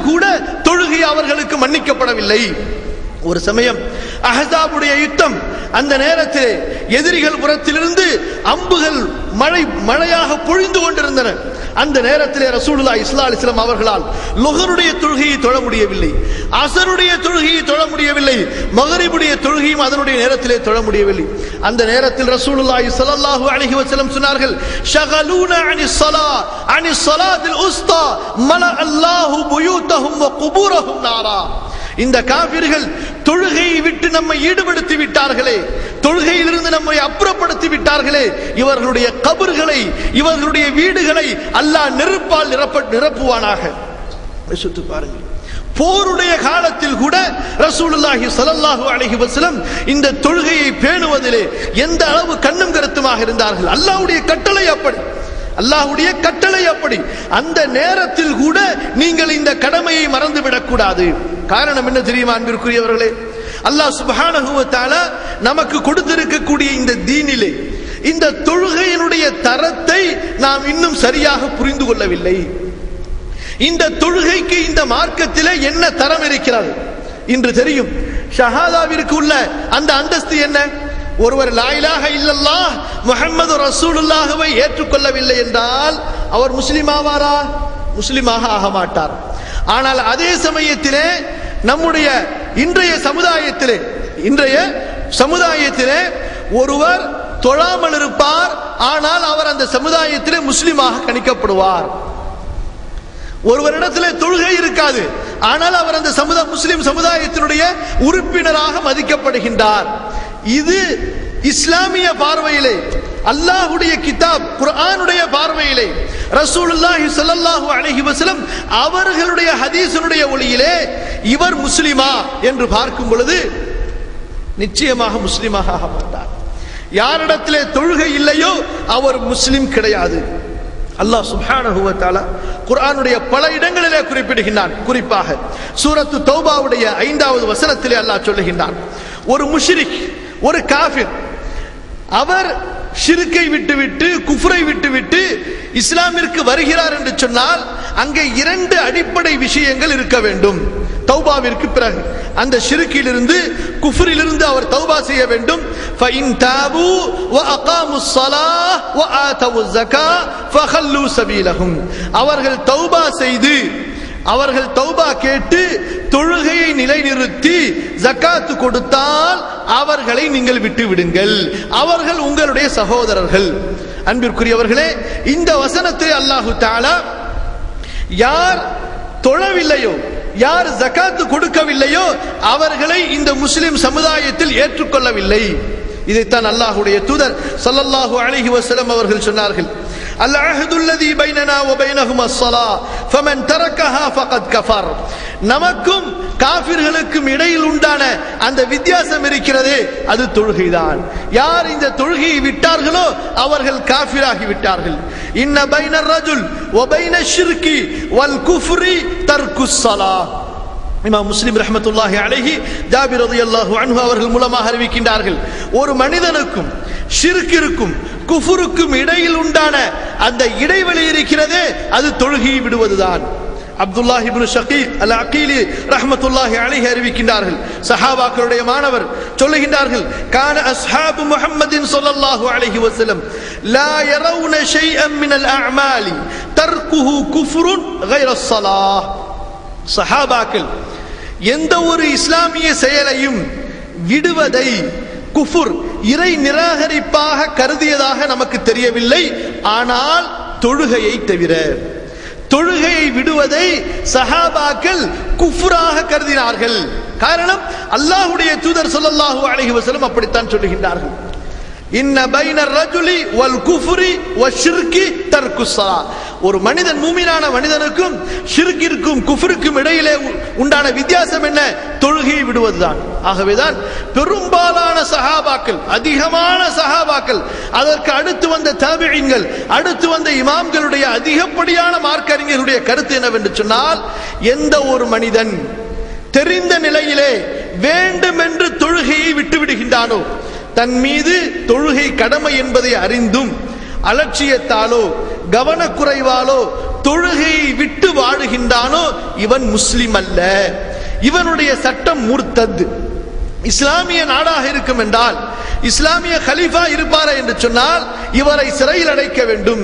கூட தொழுகை அவர்களுக்கு மன்னிக்கப்படவில்லை. ஒரு சமயம் அஹ்ஸாபுடைய யுத்தம், அந்த நேரத்தில் எதிரிகள் புறத்திலிருந்து அம்புகள் மழையாக பொழிந்து கொண்டிருந்தன. அந்த நேரத்தில் ரசூலுல்லாஹி ஸல்லல்லாஹு அலைஹி வஸல்லம் அவர்களால் லுஹருடைய தொழுகையை தொழ முடியவில்லை, அஸருடைய தொழுகையை தொழ முடியவில்லை, மக்ரிபுடைய தொழுகையும் அதனுடைய நேரத்திலே தொழ முடியவில்லை. அந்த நேரத்தில் ரசூலுல்லாஹி ஸல்லல்லாஹு அலைஹி வஸல்லம் சொன்னார்கள், ஷகலூனா அனிஸ் ஸலாத் அனிஸ் ஸலாத்தில் உஸ்தா மல அல்லாஹு புயூதஹும் வ குபூரஹும் நாரா. இந்த காபிர்கள் தொழுகையை விட்டு நம்மை ஈடுபடுத்தி விட்டார்களே, தொழுகையிலிருந்து நம்மை அப்புறப்படுத்தி விட்டார்களே, இவர்களுடைய கபர்களை, இவர்களுடைய வீடுகளை அல்லாஹ் நெருப்பால் நிரப்புவானாக. யோசித்து பாருங்கள், போருடைய காலத்தில் கூட ரசூலுல்லாஹி ஸல்லல்லாஹு அலைஹி வஸல்லம் இந்த தொழுகையை பேணுவதிலே எந்த அளவு கண்ணும் கருத்துமாக இருந்தார்கள். அல்லாஹ்வுடைய கட்டளை அப்படி, அல்லாஹ்வுடைய கட்டளை அப்படி. அந்த நேரத்தில் கூட நீங்கள் இந்த கடமையை மறந்துவிடக் கூடாது. காரணம் என்ன தெரியுமா அன்பிற்குரியவர்களே? அல்லாஹ் சுப்ஹானஹு வ தஆலா நமக்கு கொடுத்திருக்கக்கூடிய இந்த தீனிலே இந்த தொழுகையினுடைய தரத்தை நாம் இன்னும் சரியாக புரிந்து கொள்ளவில்லை. இந்த தொழுகைக்கு இந்த மார்க்கத்திலே என்ன தரம் இருக்கிறது இன்று தெரியும். ஷஹாதாவிற்கு உள்ள அந்த அந்தஸ்து என்ன? ஒருவர் லா இலாஹ இல்லல்லாஹ் முஹம்மது ரசூலுல்லாஹ்வை ஏற்றுக்கொள்ளவில்லை என்றால் அவர் முஸ்லிம் ஆவாரா? முஸ்லிமாக ஆக மாட்டார். ஆனால் அதே சமயத்திலே நம்முடைய இன்றைய சமுதாயத்திலே ஒருவர் தொழாமல் இருப்பார், ஆனால் அவர் அந்த சமுதாயத்திலே முஸ்லிமாக கணிக்கப்படுவார். ஒருவரிடத்திலே தொழுகை இருக்காது, ஆனால் அவர் அந்த முஸ்லிம் சமுதாயத்தினுடைய உறுப்பினராக மதிக்கப்படுகின்றார். இது இஸ்லாமிய பார்வையிலே, அல்லாஹ்வுடைய கிதாப் குர்ஆனுடைய பார்வையிலே, ரசூலுல்லாஹி ஸல்லல்லாஹு அலைஹி வஸல்லம் அவர்களுடைய ஹதீஸினுடைய ஒளியிலே இவர் முஸ்லிமா என்று பார்க்கும் பொழுது நிச்சயமாக முஸ்லிமாக ஆக மாட்டார். யாரிடத்திலே தொழுகை இல்லையோ அவர் முஸ்லிம் கிடையாது. அல்லாஹ் சுப்ஹானஹு வ தஆலா குர்ஆனுடைய பல இடங்களிலே குறிப்பிடுகின்றான். குறிப்பாக சூரத்து தௌபாவுடைய 5வது வசனத்திலே அல்லாஹ் சொல்லுகின்றான், ஒரு முஷ்ரிக், ஒரு காஃபிர், அவர் ஷிர்கை விட்டுவிட்டு குஃப்ரை விட்டுவிட்டு இஸ்லாமிற்கு வருகிறார் என்று சொன்னால் அங்கே 2 அடிப்படை விஷயங்கள் இருக்க வேண்டும். தௌபாவிற்கு பிறகு அந்த ஷிர்கிலிருந்து குஃப்ரிலிருந்து அவர் தௌபா செய்ய வேண்டும். ஃபஇன் தாபு வ அகாமுஸ் ஸலாஹ் வ ஆதவுஸ் ஸகாத் ஃபஹல்லு சபீலஹும். அவர்கள் தௌபா செய்து, அவர்கள் தௌபா கேட்டு தொழுகையை நிலைநிறுத்தி ஜகாத் கொடுத்தால் அவர்களை நீங்கள் விட்டு விடுங்கள், அவர்கள் உங்களுடைய சகோதரர்கள். அன்பிற்குரியவர்களே, இந்த வசனத்தை அல்லாஹு தஆலா யார் தொழவில்லையோ, யார் ஜகாத் கொடுக்கவில்லையோ அவர்களை இந்த முஸ்லிம் சமுதாயத்தில் ஏற்றுக்கொள்ளவில்லை. இதைத்தான் அல்லாஹ்வுடைய தூதர் ஸல்லல்லாஹு அலைஹி வஸல்லம் அவர்கள் சொன்னார்கள், அல்-அஹ்துல்லதி பைனனா வ பைனஹும் அஸ்-ஸலா ஃபமன் தரக்கஹா ஃபகத் கஃபர். நமக்கும் காஃபிர்களுக்கும் இடையில் உண்டான அந்த வித்தியாசம் இருக்கிறதே, அது தொழுகைதான். யார் இந்த தொழுகையை விட்டார்களோ அவர்கள் காஃபிராகி விட்டார்கள். இன்ன பைனர் ரஜுல் வ பைனஷ் ஷிர்கி வல் குஃப்ரி தர்குஸ் ஸலா. இமாம் முஸ்லிம் ரஹ்மத்துல்லாஹி அலைஹி ஜாபிர் ரலியல்லாஹு அன்ஹு அவர்கள் மூலமாக அறிவிக்கின்றார்கள், ஒரு மனிதனுக்கும் ஷிர்கிற்கும் குஃபுருக்கும் இடையில் உண்டான அந்த இடைவெளி இருக்கிறதே, அது தொழுகையை விடுவதுதான். அப்துல்லாஹ் இப்னு ஷகீக் அல் அகீலி ரஹ்மத்துல்லாஹி அலைஹி அறிவிக்கின்றார்கள், சஹாபாக்களுடைய மாணவர் சொல்லுகின்றார்கள், கான அஸ்ஹாபு முஹம்மதின் ஸல்லல்லாஹு அலைஹி வஸல்லம் லா யரவுன ஷைஅன் மினல் அஅமாலி தர்குஹு குஃப்ருன் கைர ஸலாஹ். சஹாபாக்கள் எந்த ஒரு இஸ்லாமிய செயலையும் விடுவதை குஃபுர், இறை நிராகரிப்பாக கருதியதாக நமக்கு தெரியவில்லை. ஆனால் தொழுகையை தவிர, தொழுகையை விடுவதை சஹாபாக்கள் குஃப்ராக கருதினார்கள். காரணம், அல்லாஹ்வுடைய தூதர் ஸல்லல்லாஹு அலைஹி வஸல்லம் அப்படித்தான் சொல்லுகின்றார்கள், இன்ன பைனர் ரஜுலி வல் குஃப்ரி வஷ்ஷிர்கி தர்குஸ் ஸலா. ஒரு மனிதன், மூமினான மனிதனுக்கும் ஷிர்கிற்கும் குஃப்ருக்கும் இடையிலே உண்டான வித்தியாசம் என்ன? தொழுகையை விடுவதுதான். ஆகவேதான் பெரும்பாலான சஹாபாக்கள், அதிகமான சஹாபாக்கள், அதற்கு அடுத்து வந்த தாபிஈன்கள், அடுத்து வந்த இமாம்களுடைய அதிகப்படியான மார்க்கறிஞர்களுடைய கருத்து என்னவென்று சொன்னால், எந்த ஒரு மனிதன் தெரிந்த நிலையிலே வேண்டுமென்று தொழுகையை விட்டு விடுகின்றானோ, தன் மீது தொழுகை கடமை என்பதை அறிந்தும் அலட்சியத்தாலோ கவனக்குறைவாலோ தொழுகையை விட்டு வாழுகின்றானோ இவன் முஸ்லிம் அல்ல, இவனுடைய சட்டம் முர்த்தத். இஸ்லாமிய நாடாக இருக்கும் என்றால், இஸ்லாமிய கலீஃபா இருப்பாரா என்று சொன்னால் இவரை சிறையில் அடைக்க வேண்டும்.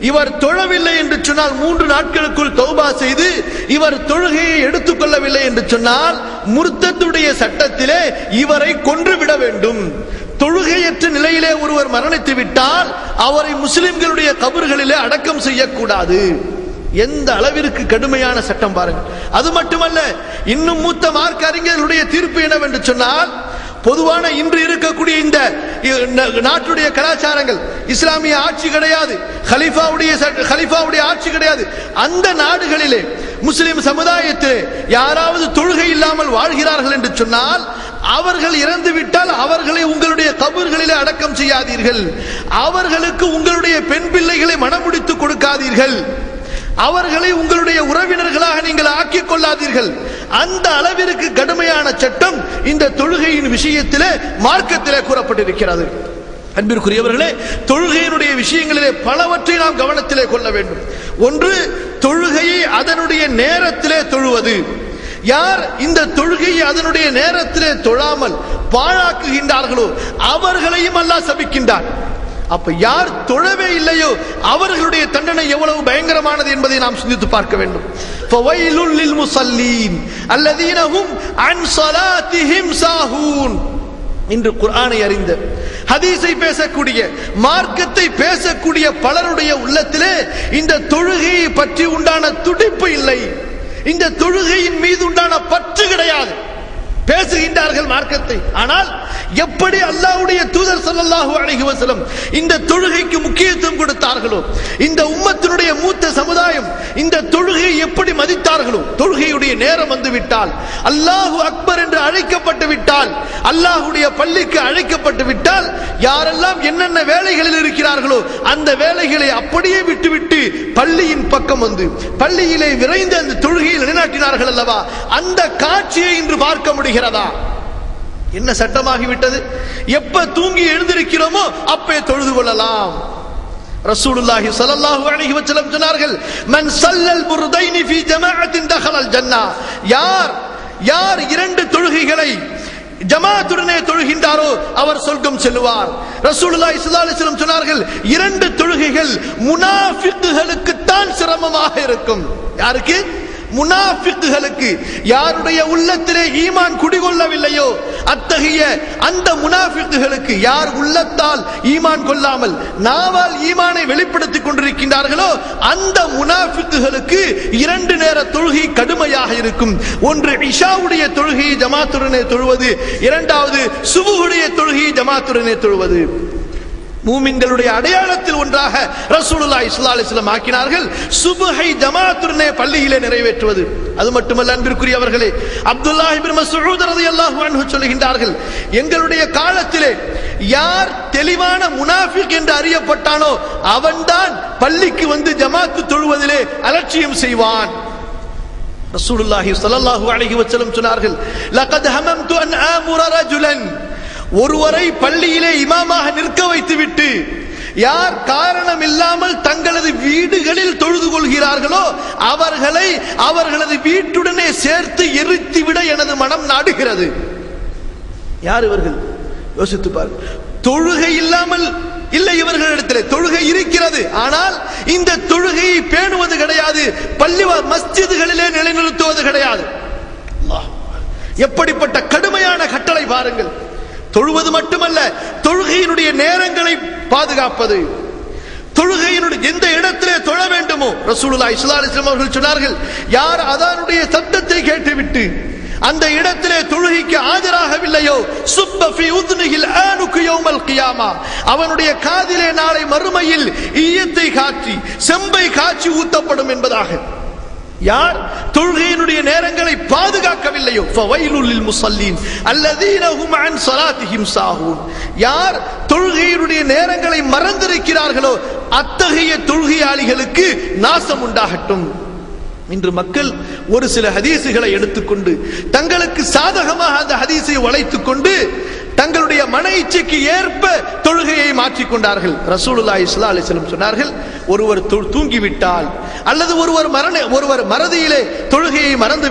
இவர் தொழவில்லை என்று சொன்னால் 3 நாட்களுக்குள் தௌபா செய்து இவர் தொழுகையை எடுத்துக்கொள்ளவில்லை என்று சொன்னால் முர்த்தத்துடைய சட்டத்திலே இவரை கொன்றுவிட வேண்டும். தொழுகையற்ற நிலையிலே ஒருவர் மரணித்து விட்டால் அவரை முஸ்லிம்களுடைய கபர்களிலே அடக்கம் செய்யக்கூடாது. எந்த அளவிற்கு கடுமையான சட்டம் பாருங்கள். அது மட்டுமல்ல, இன்னும் மூத்த மார்க்க அறிஞர்களுடைய தீர்ப்பு என்னவென்று சொன்னால், பொதுவான இன்று இருக்கக்கூடிய இந்த நாட்டுடைய கலாச்சாரங்கள், இஸ்லாமிய ஆட்சி கிடையாது, கலீஃபாவுடைய ஆட்சி கிடையாது. அந்த நாடுகளிலே முஸ்லிம் சமுதாயத்தில் யாராவது தொழுகை இல்லாமல் வாழ்கிறார்கள் என்று சொன்னால் அவர்கள் இறந்து விட்டால் அவர்களை உங்களுடைய கபர்களிலே அடக்கம் செய்யாதீர்கள், அவர்களுக்கு உங்களுடைய பெண் பிள்ளைகளை மணமுடித்து கொடுக்காதீர்கள், அவர்களை உங்களுடைய உறவினர்களாக நீங்கள் ஆக்கிக் கொள்ளாதீர்கள். அந்த அளவிற்கு கடுமையான சட்டம் இந்த தொழுகையின் விஷயத்திலே மார்க்கத்திலே கூறப்பட்டிருக்கிறது. அன்பிற்குரியவர்களே, தொழுகையினுடைய விஷயங்களிலே பலவற்றை நாம் கவனத்திலே கொள்ள வேண்டும். ஒன்று, தொழுகையை அதனுடைய நேரத்திலே தொழுவது. யார் இந்த தொழுகையை அதனுடைய நேரத்திலே தொழாமல் பாழாக்குகின்றார்களோ அவர்களையும் அல்லாஹ் சபிக்கின்றார். அப்ப யார் தொழவே இல்லையோ அவர்களுடைய தண்டனை எவ்வளவு பயங்கரமானது என்பதை நாம் சிந்தித்து பார்க்க வேண்டும். ஃபவைலுல் லில் முஸல்லீன் அல்லதீன ஹும் அன் ஸலாத்திஹிம் சாஹூன். இன்று குர்ஆனை அறிந்த, ஹதீஸை பேசக்கூடிய, மார்க்கத்தை பேசக்கூடிய பலருடைய உள்ளத்திலே இந்த தொழுகையை பற்றி உண்டான துடிப்பு இல்லை, இந்த தொழுகையின் மீது உண்டான பற்று கிடையாது. பேசுகின்றார்கள் மார்க்கத்தை, ஆனால் எப்படி அல்லாஹ்வுடைய தூதர் ஸல்லல்லாஹு அலைஹி வஸல்லம் இந்த தொழுகைக்கு முக்கியத்துவம் கொடுத்தார்களோ, இந்த உம்மத்தினுடைய மூத்த சமுதாயம் இந்த தொழுகையை எப்படி மதித்தார்களோ, தொழுகையுடைய நேரம் வந்து விட்டால், அல்லாஹு அக்பர் என்று அழைக்கப்பட்டு விட்டால், அல்லாஹ்வுடைய பள்ளிக்கு அழைக்கப்பட்டு விட்டால், யாரெல்லாம் என்னென்ன வேலைகளில் இருக்கிறார்களோ அந்த வேலைகளை அப்படியே விட்டுவிட்டு பள்ளியின் பக்கம் வந்து பள்ளியிலே விரைந்து அந்த தொழுகையை நிலைநாட்டினார்கள் அல்லவா? அந்த காட்சியை இன்று பார்க்க முடியும். என்ன சட்டமாகிவிட்டது? எப்ப தூங்கி எழுந்திருக்கிறோமோ அப்பே தொழுது கொள்ளலாம். ரசூலுல்லாஹி ஸல்லல்லாஹு அலைஹி வஸல்லம் சொன்னார்கள், மன் ஸல்லல் புர்தைனி ஃபீ ஜமாஅத்தின் தഖலல் ஜன்னah. யார் 2 தொழுகைகளை ஜமாஅத்துடனே தொழுகின்றாரோ அவர் சொர்க்கம் செல்வார். ரசூலுல்லாஹி ஸல்லல்லாஹு அலைஹி வஸல்லம் சொன்னார்கள், 2 தொழுகைகள் முனாஃபிக்குகளுக்கு தான் சிரமமாக இருக்கும். யாருக்கு? முனாஃபிக்குகளுக்கு. யாருடைய உள்ளத்திலே ஈமான் குடிகொள்ளவில்லையோ அத்தகைய அந்த முனாஃபிக்குகளுக்கு, யார் உள்ளத்தால் ஈமான் கொள்ளாமல் நாவால் ஈமானை வெளிப்படுத்திக் கொண்டிருக்கின்றார்களோ அந்த முனாஃபிக்குகளுக்கு 2 நேர தொழுகை கடுமையாக இருக்கும். ஒன்று இஷாவுடைய தொழுகையை ஜமாத்துடனே தொழுவது, இரண்டாவது சுபுஹுடைய தொழுகையை ஜமாத்துடனே தொழுவது. மூமின்களுடைய அடையாளத்தில் ஒன்றாக ரசூலுல்லாஹி ஸல்லல்லாஹு அலைஹி வஸல்லம் ஆக்கினார்கள் சுபஹை ஜமாத்துடனே பள்ளியிலே நிறைவேற்றுவது. அது மட்டுமல்ல அன்பிற்குரியவர்களே, அப்துல்லாஹ் இப்னு மஸ்ஊத் ரலியல்லாஹு அன்ஹு சொல்லுகின்றார்கள், எங்களுடைய காலத்திலே யார் தெளிவான முனாஃபிக் என்று அறியப்பட்டானோ அவன்தான் பள்ளிக்கு வந்து ஜமாத்து தொழுவதிலே அலட்சியம் செய்வான். ரசூலுல்லாஹி ஸல்லல்லாஹு அலைஹி வஸல்லம் சொன்னார்கள், லகத் ஹமம்து அன் ஆமுர ரஜுலன். ஒருவரை பள்ளியிலே இமாமாக நிற்க வைத்துவிட்டு யார் காரணம் இல்லாமல் தங்களது வீடுகளில் தொழுது கொள்கிறார்களோ அவர்களை அவர்களது வீட்டுடனே சேர்த்து எரித்துவிட எனது மனம் நாடுகிறது. யார் இவர்கள்? யோசித்து பாருங்கள். தொழுகை இல்லாமல் இல்லை இவர்களிடத்தில், தொழுகை இருக்கிறது, ஆனால் இந்த தொழுகையை பேணுவது கிடையாது, பள்ளி மஸ்ஜிதுகளிலே நிலைநிறுத்துவது கிடையாது. எப்படிப்பட்ட கடுமையான கட்டளை பாருங்கள். தொழுவது மட்டுமல்ல, தொழுகையினுடைய நேரங்களை பாதுகாப்பது, தொழுகையினுடைய எந்த இடத்திலே தொழ வேண்டுமோ. ரசூலுல்லாஹி ஸல்லல்லாஹு அலைஹி வஸல்லம் அவர்கள் சொன்னார்கள், யார் அதானுடைய சத்தத்தை கேட்டுவிட்டு அந்த இடத்திலே தொழுகைக்கு ஆஜராகவில்லையோ சுப்ப ஃபீ உத்னிஹில் ஆனுகு யௌமல் கியாமா, அவனுடைய காதிலே நாளை மறுமையில் ஈயத்தை காய்ச்சி செம்பை காய்ச்சி ஊத்தப்படும் என்பதாக. யார் தொழுகையினுடைய நேரங்களை பாதுகாக்கவில்லையோ ஃபவைலுல் லில் முஸல்லீன் அல்லதீன ஹும் அன் ஸலாத்திஹிம் சாஹூன். யார் தொழுகையினுடைய நேரங்களை மறந்திருக்கிறார்களோ அத்தகைய தொழுகையாளிகளுக்கு நாசம் உண்டாகட்டும். இன்று மக்கள் ஒரு சில ஹதீசுகளை எடுத்துக்கொண்டு தங்களுக்கு சாதகமாக அந்த ஹதீஸை வளைத்துக் கொண்டு தங்களுடைய மன இச்சைக்கு ஏற்ப தொழுகையை மாற்றிக்கொண்டார்கள். ரசூலுல்லாஹி ஸல்லல்லாஹு அலைஹி வஸல்லம் சொன்னார்கள், ஒருவர் தூங்கிவிட்டால் அல்லது ஒருவர் மறதியிலே தொழுகையை மறந்து